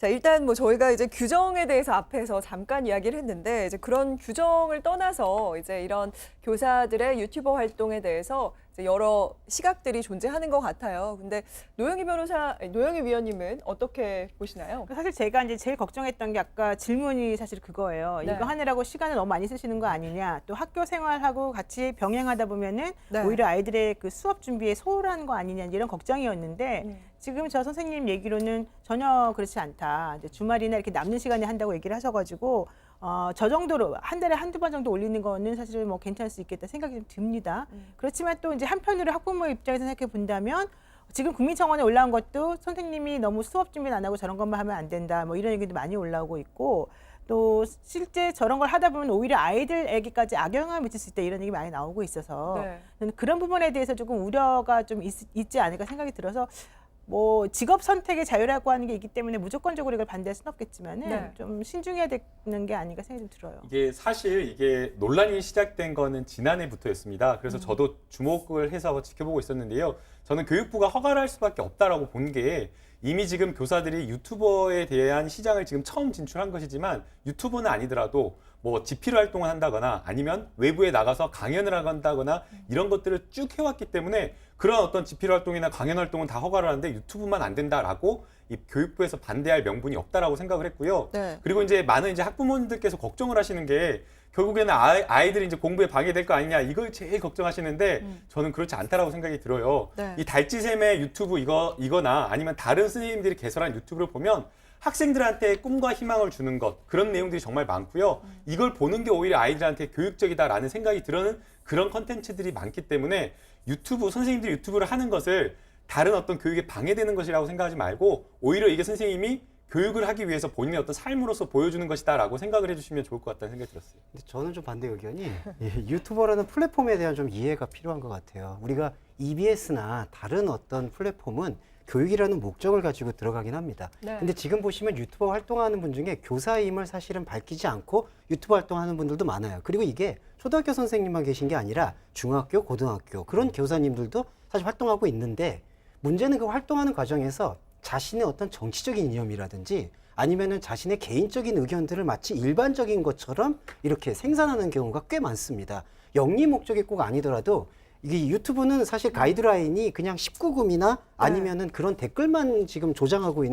자, 일단 뭐 저희가 이제 규정에 대해서 앞에서 잠깐 이야기를 했는데 이제 그런 규정을 떠나서 이제 이런 교사들의 유튜버 활동에 대해서 이제 여러 시각들이 존재하는 것 같아요. 근데 노영희 위원님은 어떻게 보시나요? 사실 제가 이제 제일 걱정했던 게 아까 질문이 사실 그거예요. 네. 이거 하느라고 시간을 너무 많이 쓰시는 거 아니냐. 또 학교 생활하고 같이 병행하다 보면은 네. 오히려 아이들의 그 수업 준비에 소홀한 거 아니냐 이런 걱정이었는데 지금 저 선생님 얘기로는 전혀 그렇지 않다. 이제 주말이나 이렇게 남는 시간에 한다고 얘기를 하셔가지고 저 정도로 한 달에 한두 번 정도 올리는 거는 사실 뭐 괜찮을 수 있겠다 생각이 좀 듭니다. 그렇지만 또 이제 한편으로 학부모 입장에서 생각해 본다면 지금 국민청원에 올라온 것도 선생님이 너무 수업 준비는 안 하고 저런 것만 하면 안 된다. 뭐 이런 얘기도 많이 올라오고 있고 또 실제 저런 걸 하다 보면 오히려 아이들에게까지 악영향을 미칠 수 있다 이런 얘기 많이 나오고 있어서 네. 저는 그런 부분에 대해서 조금 우려가 좀 있지 않을까 생각이 들어서 뭐 직업 선택의 자유라고 하는 게 있기 때문에 무조건적으로 이걸 반대할 수는 없겠지만은 네. 좀 신중해야 되는 게 아닌가 생각이 좀 들어요. 이게 사실 이게 논란이 시작된 거는 지난해부터였습니다. 그래서 저도 주목을 해서 지켜보고 있었는데요. 저는 교육부가 허가를 할 수밖에 없다라고 본 게 이미 지금 교사들이 유튜버에 대한 시장을 지금 처음 진출한 것이지만 유튜버는 아니더라도 뭐 지필 활동을 한다거나 아니면 외부에 나가서 강연을 한다거나 이런 것들을 쭉 해왔기 때문에 그런 어떤 지필 활동이나 강연 활동은 다 허가를 하는데 유튜브만 안 된다라고 이 교육부에서 반대할 명분이 없다라고 생각을 했고요. 네. 그리고 이제 많은 이제 학부모님들께서 걱정을 하시는 게 결국에는 아이들이 이제 공부에 방해될 거 아니냐 이걸 제일 걱정하시는데 저는 그렇지 않다라고 생각이 들어요. 네. 이 달지샘의 유튜브 이거나 아니면 다른 선생님들이 개설한 유튜브를 보면 학생들한테 꿈과 희망을 주는 것 그런 내용들이 정말 많고요. 이걸 보는 게 오히려 아이들한테 교육적이다라는 생각이 들는 그런 컨텐츠들이 많기 때문에 선생님들이 유튜브를 하는 것을 다른 어떤 교육에 방해되는 것이라고 생각하지 말고 오히려 이게 선생님이 교육을 하기 위해서 본인의 어떤 삶으로서 보여주는 것이다라고 생각을 해주시면 좋을 것 같다는 생각이 들었어요. 근데 저는 좀 반대 의견이 유튜버라는 플랫폼에 대한 좀 이해가 필요한 것 같아요. 우리가 EBS나 다른 어떤 플랫폼은 교육이라는 목적을 가지고 들어가긴 합니다. 네. 근데 지금 보시면 유튜버 활동하는 분 중에 교사임을 사실은 밝히지 않고 유튜브 활동하는 분들도 많아요. 그리고 이게 초등학교 선생님만 계신 게 아니라 중학교, 고등학교 그런 교사님들도 사실 활동하고 있는데 문제는 그 활동하는 과정에서 자신의 어떤 정치적인 이념이라든지 아니면은 자신의 개인적인 의견들을 마치 일반적인 것처럼 이렇게 생산하는 경우가 꽤 많습니다. 영리 목적이 꼭 아니더라도 이게 유튜브는 사실 가이드라인이 그냥 19금이나 아니면은 그런 댓글만 지금 제어하고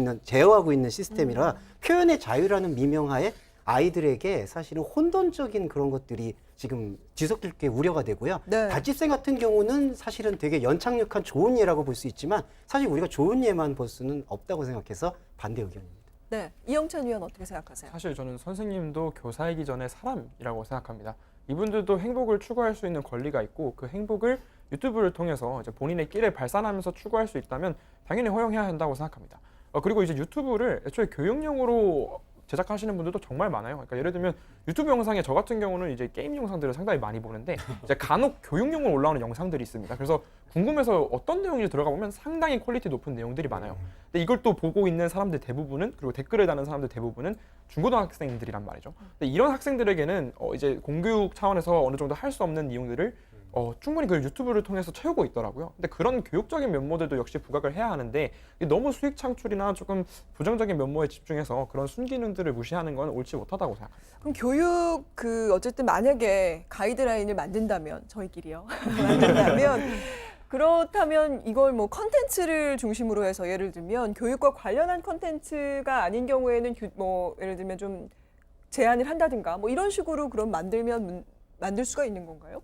있는 시스템이라 표현의 자유라는 미명하에 아이들에게 사실은 혼돈적인 그런 것들이 지금 뒤섞일 게 우려가 되고요. 네. 달집생 같은 경우는 사실은 되게 연착륙한 좋은 예라고 볼 수 있지만 사실 우리가 좋은 예만 볼 수는 없다고 생각해서 반대 의견입니다. 네. 이영찬 위원 어떻게 생각하세요? 사실 저는 선생님도 교사이기 전에 사람이라고 생각합니다. 이분들도 행복을 추구할 수 있는 권리가 있고 그 행복을 유튜브를 통해서 이제 본인의 끼를 발산하면서 추구할 수 있다면 당연히 허용해야 한다고 생각합니다. 그리고 이제 유튜브를 애초에 교육용으로 제작하시는 분들도 정말 많아요. 그러니까 예를 들면 유튜브 영상에 저 같은 경우는 이제 게임 영상들을 상당히 많이 보는데 이제 간혹 교육용으로 올라오는 영상들이 있습니다. 그래서 궁금해서 어떤 내용인지 들어가 보면 상당히 퀄리티 높은 내용들이 많아요. 근데 이걸 또 보고 있는 사람들 대부분은 그리고 댓글을 다는 사람들 대부분은 중고등학생들이란 말이죠. 근데 이런 학생들에게는 이제 공교육 차원에서 어느 정도 할 수 없는 내용들을 충분히 그 유튜브를 통해서 채우고 있더라고요. 근데 그런 교육적인 면모들도 역시 부각을 해야 하는데 너무 수익 창출이나 조금 부정적인 면모에 집중해서 그런 순기능들을 무시하는 건 옳지 못하다고 생각합니다. 그럼 교육 어쨌든 만약에 가이드라인을 만든다면 저희끼리요. 만든다면 그렇다면 이걸 뭐 컨텐츠를 중심으로 해서 예를 들면 교육과 관련한 컨텐츠가 아닌 경우에는 뭐 예를 들면 좀 제한을 한다든가 뭐 이런 식으로 그럼 만들 수가 있는 건가요?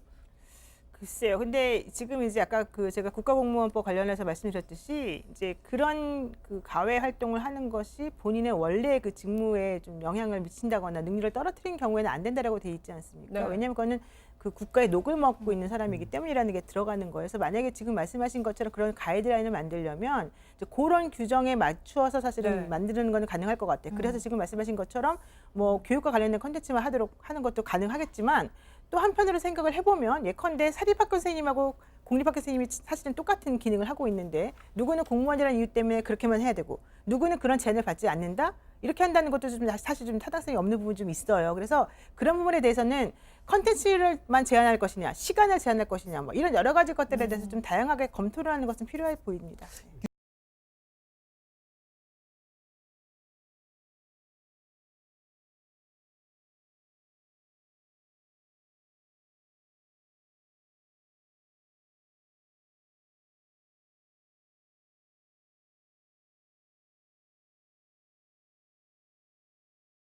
글쎄요. 근데 지금 이제 아까 제가 국가공무원법 관련해서 말씀드렸듯이 이제 그런 가외 활동을 하는 것이 본인의 원래 그 직무에 좀 영향을 미친다거나 능률을 떨어뜨린 경우에는 안 된다라고 돼 있지 않습니까? 네. 왜냐하면 그거는 그 국가의 녹을 먹고 있는 사람이기 때문이라는 게 들어가는 거예요. 그래서 만약에 지금 말씀하신 것처럼 그런 가이드라인을 만들려면 이제 그런 규정에 맞추어서 사실은 네. 만드는 건 가능할 것 같아요. 그래서 지금 말씀하신 것처럼 뭐 교육과 관련된 컨텐츠만 하는 것도 가능하겠지만 또 한편으로 생각을 해보면 예컨대 사립학교 선생님하고 공립학교 선생님이 사실은 똑같은 기능을 하고 있는데 누구는 공무원이라는 이유 때문에 그렇게만 해야 되고 누구는 그런 제한을 받지 않는다? 이렇게 한다는 것도 좀 사실 좀 타당성이 없는 부분이 좀 있어요. 그래서 그런 부분에 대해서는 컨텐츠를만 제한할 것이냐, 시간을 제한할 것이냐 뭐 이런 여러 가지 것들에 대해서 좀 다양하게 검토를 하는 것은 필요해 보입니다.